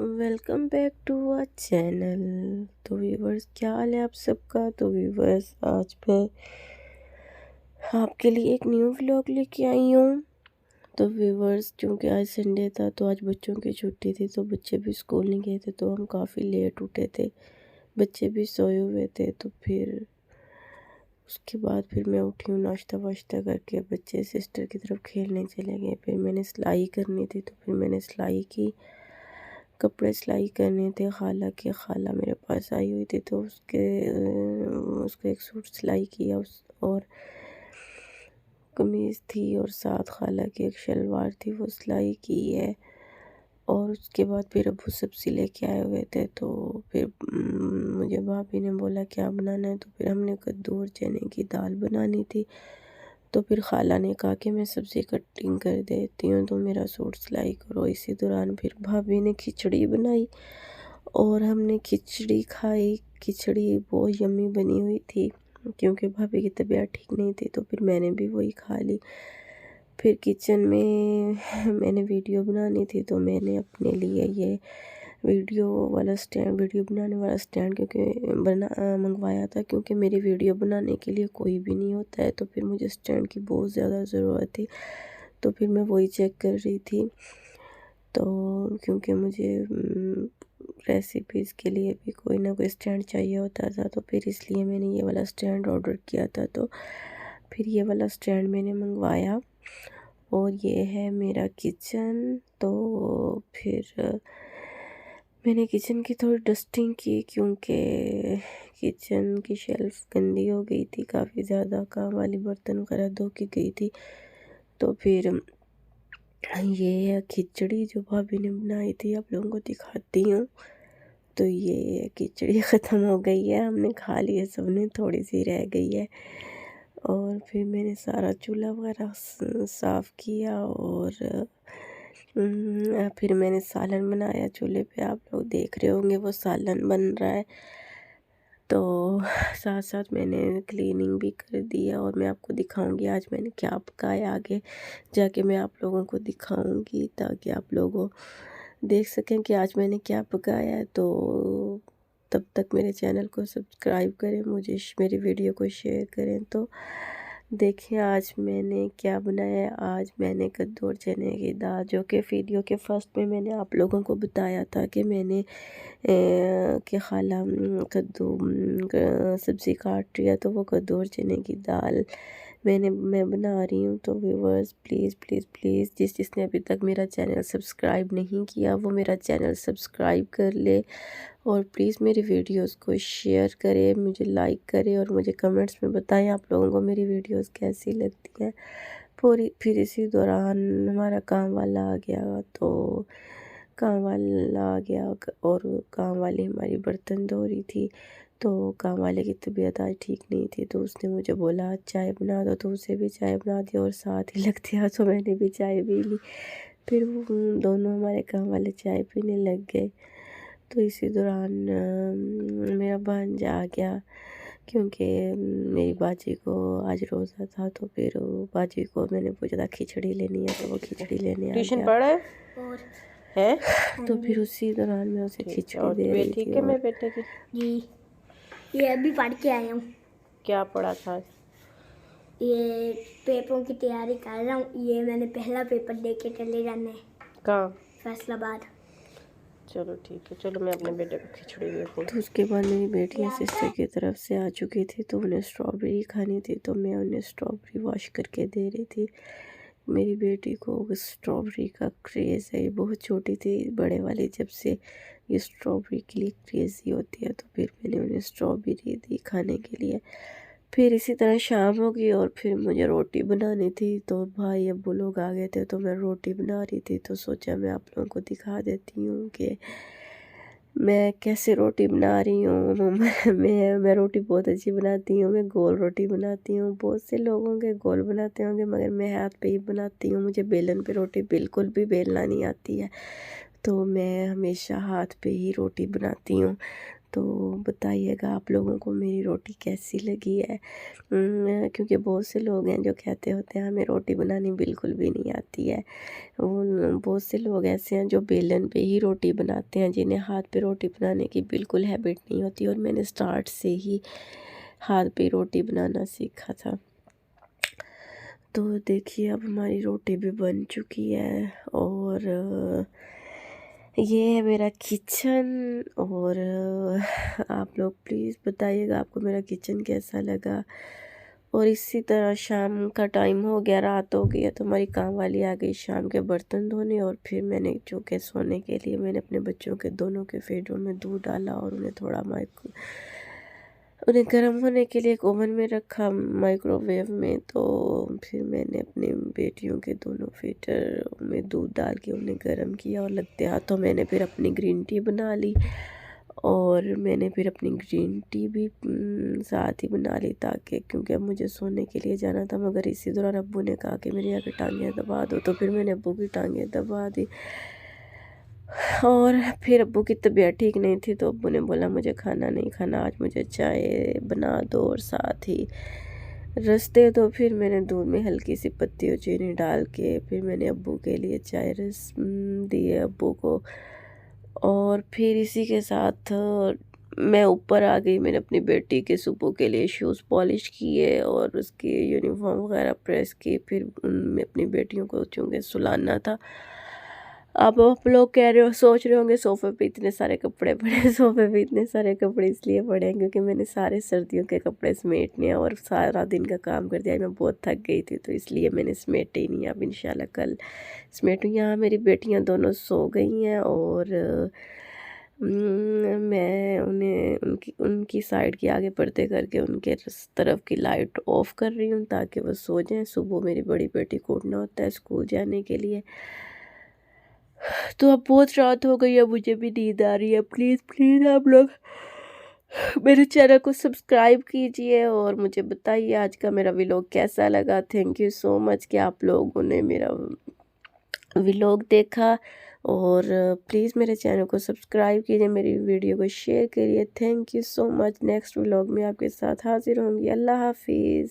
Welcome back to our channel. तो viewers, क्या हाल है आप सबका। तो व्यूवर्स, आज मैं आपके लिए एक न्यू व्लॉग लेके आई हूँ। तो व्यूवर्स, क्योंकि आज संडे था तो आज बच्चों की छुट्टी थी, तो बच्चे भी स्कूल नहीं गए थे, तो हम काफ़ी लेट उठे थे, बच्चे भी सोए हुए थे। तो फिर उसके बाद फिर मैं उठी हूँ, नाश्ता वाश्ता करके बच्चे सिस्टर की तरफ खेलने चले गए। फिर मैंने सिलाई करनी थी, तो फिर मैंने सिलाई की, कपड़े सिलाई करने थे। खाला मेरे पास आई हुई थी, तो उसको एक सूट सिलाई किया और कमीज़ थी, और साथ खाला की एक शलवार थी, वो सिलाई की है। और उसके बाद फिर अब्बू सब्ज़ी लेके आए हुए थे, तो फिर मुझे भाभी ने बोला क्या बनाना है, तो फिर हमने कद्दू और चने की दाल बनानी थी। तो फिर खाला ने कहा कि मैं सब्ज़ी कटिंग कर देती हूँ, तो मेरा सूट सिलाई करो। इसी दौरान फिर भाभी ने खिचड़ी बनाई और हमने खिचड़ी खाई। खिचड़ी बहुत यम्मी बनी हुई थी, क्योंकि भाभी की तबीयत ठीक नहीं थी, तो फिर मैंने भी वही खा ली। फिर किचन में मैंने वीडियो बनानी थी, तो मैंने अपने लिए ये वीडियो बनाने वाला स्टैंड मंगवाया था, क्योंकि मेरी वीडियो बनाने के लिए कोई भी नहीं होता है, तो फिर मुझे स्टैंड की बहुत ज़्यादा ज़रूरत थी। तो फिर मैं वही चेक कर रही थी, तो क्योंकि मुझे रेसिपीज़ के लिए भी कोई ना कोई स्टैंड चाहिए होता था, तो फिर इसलिए मैंने ये वाला स्टैंड ऑर्डर किया था। तो फिर ये वाला स्टैंड मैंने मंगवाया, और ये है मेरा किचन। तो फिर मैंने किचन की थोड़ी डस्टिंग की, क्योंकि किचन की शेल्फ गंदी हो गई थी, काफ़ी ज़्यादा काम वाली बर्तन वगैरह धो के गई थी। तो फिर ये है खिचड़ी जो भाभी ने बनाई थी, आप लोगों को दिखाती हूँ। तो ये खिचड़ी ख़त्म हो गई है, हमने खा ली है सबने, थोड़ी सी रह गई है। और फिर मैंने सारा चूल्हा वगैरह साफ़ किया, और फिर मैंने सालन बनाया चूल्हे पे, आप लोग देख रहे होंगे वो सालन बन रहा है। तो साथ साथ मैंने क्लीनिंग भी कर दी है, और मैं आपको दिखाऊंगी आज मैंने क्या पकाया। आगे जाके मैं आप लोगों को दिखाऊंगी, ताकि आप लोगों देख सकें कि आज मैंने क्या पकाया है। तो तब तक मेरे चैनल को सब्सक्राइब करें, मुझे मेरी वीडियो को शेयर करें। तो देखिए आज मैंने क्या बनाया है। आज मैंने कद्दू और चने की दाल, जो कि वीडियो के फर्स्ट में मैंने आप लोगों को बताया था कि मैंने कि खाला कद्दू सब्ज़ी काट रही है, तो वो कद्दू और चने की दाल मैं बना रही हूँ। तो व्यूवर्स, प्लीज़ प्लीज़ प्लीज़, जिसने अभी तक मेरा चैनल सब्सक्राइब नहीं किया, वो मेरा चैनल सब्सक्राइब कर ले, और प्लीज़ मेरी वीडियोस को शेयर करें, मुझे लाइक करें, और मुझे कमेंट्स में बताएं आप लोगों को मेरी वीडियोस कैसी लगती हैं। फिर इसी दौरान हमारा काम वाला आ गया, तो काम वाला आ गया, और काम वाली हमारी बर्तन धो रही थी। तो काम वाले की तबीयत आज ठीक नहीं थी, तो उसने मुझे बोला आज चाय बना दो, तो उसे भी चाय बना दी, और साथ ही लगते हैं तो मैंने भी चाय पी ली। फिर वो दोनों हमारे काम वाले चाय पीने लग गए। तो इसी दौरान मेरा भांजा आ गया, क्योंकि मेरी बाजी को आज रोज़ा था, तो फिर बाजी को मैंने पूछा था खिचड़ी लेनी है, तो वो खिचड़ी लेने आ ट्यूशन गया। पढ़ा है तो फिर उसी दौरान मैं उसे खिचड़ी दे रही थी। ठीक है मेरे बेटे की। जी, ये अभी पढ़ के आया हूँ। क्या पढ़ा था? ये पेपरों की तैयारी कर रहा हूँ। ये मैंने पहला पेपर दे के चले जाना है, कहाँ? फैसलाबाद। चलो ठीक है, चलो मैं अपने बेटे को खिचड़ी देती हूँ। तो उसके बाद मेरी बेटियाँ सिस्टर की तरफ से आ चुकी थी, तो उन्हें स्ट्रॉबेरी खानी थी, तो मैं उन्हें स्ट्रॉबेरी वॉश करके दे रही थी। मेरी बेटी को स्ट्रॉबेरी का क्रेज़ है, ये बहुत छोटी थी, बड़े वाली जब से ये स्ट्रॉबेरी के लिए क्रेज़ी होती है, तो फिर मैंने उन्हें स्ट्रॉबेरी दी खाने के लिए। फिर इसी तरह शाम हो गई, और फिर मुझे रोटी बनानी थी, तो भाई अब्बू लोग आ गए थे, तो मैं रोटी बना रही थी, तो सोचा मैं आप लोगों को दिखा देती हूँ कि मैं कैसे रोटी बना रही हूँ। मैं रोटी बहुत अच्छी बनाती हूँ, मैं गोल रोटी बनाती हूँ। बहुत से लोग होंगे गोल बनाते होंगे, मगर मैं हाथ पे ही बनाती हूँ, मुझे बेलन पे रोटी बिल्कुल भी बेलना नहीं आती है, तो मैं हमेशा हाथ पे ही रोटी बनाती हूँ। तो बताइएगा आप लोगों को मेरी रोटी कैसी लगी है। क्योंकि बहुत से लोग हैं जो कहते होते हैं हमें रोटी बनानी बिल्कुल भी नहीं आती है। बहुत से लोग ऐसे हैं जो बेलन पे ही रोटी बनाते हैं, जिन्हें हाथ पे रोटी बनाने की बिल्कुल हैबिट नहीं होती, और मैंने स्टार्ट से ही हाथ पे रोटी बनाना सीखा था। तो देखिए अब हमारी रोटी भी बन चुकी है, और ये है मेरा किचन। और आप लोग प्लीज़ बताइएगा आपको मेरा किचन कैसा लगा। और इसी तरह शाम का टाइम हो गया, रात हो गई है, तो हमारी काम वाली आ गई शाम के बर्तन धोने। और फिर मैंने जो के सोने के लिए मैंने अपने बच्चों के दोनों के फेडों में दूध डाला, और उन्हें थोड़ा उन्हें गर्म होने के लिए एक ओवन में रखा, माइक्रोवेव में। तो फिर मैंने अपनी बेटियों के दोनों फीटर में दूध डाल के उन्हें गर्म किया, और लगते हाथों मैंने फिर अपनी ग्रीन टी बना ली। और मैंने फिर अपनी ग्रीन टी भी साथ ही बना ली, ताकि क्योंकि अब मुझे सोने के लिए जाना था। मगर इसी दौरान अब्बू ने कहा कि मेरी आगे टांगें दबा दो, तो फिर मैंने अब्बू की टांगें दबा दी। और फिर अब्बू की तबीयत ठीक नहीं थी, तो अब्बू ने बोला मुझे खाना नहीं खाना, आज मुझे चाय बना दो और साथ ही रस दे दो। फिर मैंने दूध में हल्की सी पत्ती और चीनी डाल के फिर मैंने अब्बू के लिए चाय रस दिए अब्बू को। और फिर इसी के साथ मैं ऊपर आ गई। मैंने अपनी बेटी के सुबह के लिए शूज़ पॉलिश किए और उसकी यूनिफॉर्म वगैरह प्रेस की। फिर उनमें अपनी बेटियों को चूँकि सुलाना था। अब आप लोग कह रहे हो, सोच रहे होंगे सोफ़े पे इतने सारे कपड़े पड़े हैं। सोफ़े पे इतने सारे कपड़े इसलिए पड़े हैं क्योंकि मैंने सारे सर्दियों के कपड़े समेटने हैं, और सारा दिन का काम कर दिया। मैं बहुत थक गई थी, तो इसलिए मैंने समेटे ही नहीं। अब इंशाल्लाह कल समेटूँ। यहाँ मेरी बेटियाँ दोनों सो गई हैं, और मैं उन्हें उनकी साइड के आगे पर्दे करके उनके तरफ की लाइट ऑफ कर रही हूँ, ताकि वो सो जाएं। सुबह मेरी बड़ी बेटी को उठना होता है स्कूल जाने के लिए। तो अब बहुत रात हो गई है, मुझे भी नींद आ रही है। प्लीज़ प्लीज़ आप लोग मेरे चैनल को सब्सक्राइब कीजिए, और मुझे बताइए आज का मेरा व्लॉग कैसा लगा। थैंक यू सो मच कि आप लोगों ने मेरा व्लॉग देखा। और प्लीज़ मेरे चैनल को सब्सक्राइब कीजिए, मेरी वीडियो को शेयर करिए। Thank you so much. Next vlog में आपके साथ हाजिर होंगी। अल्लाह हाफिज़।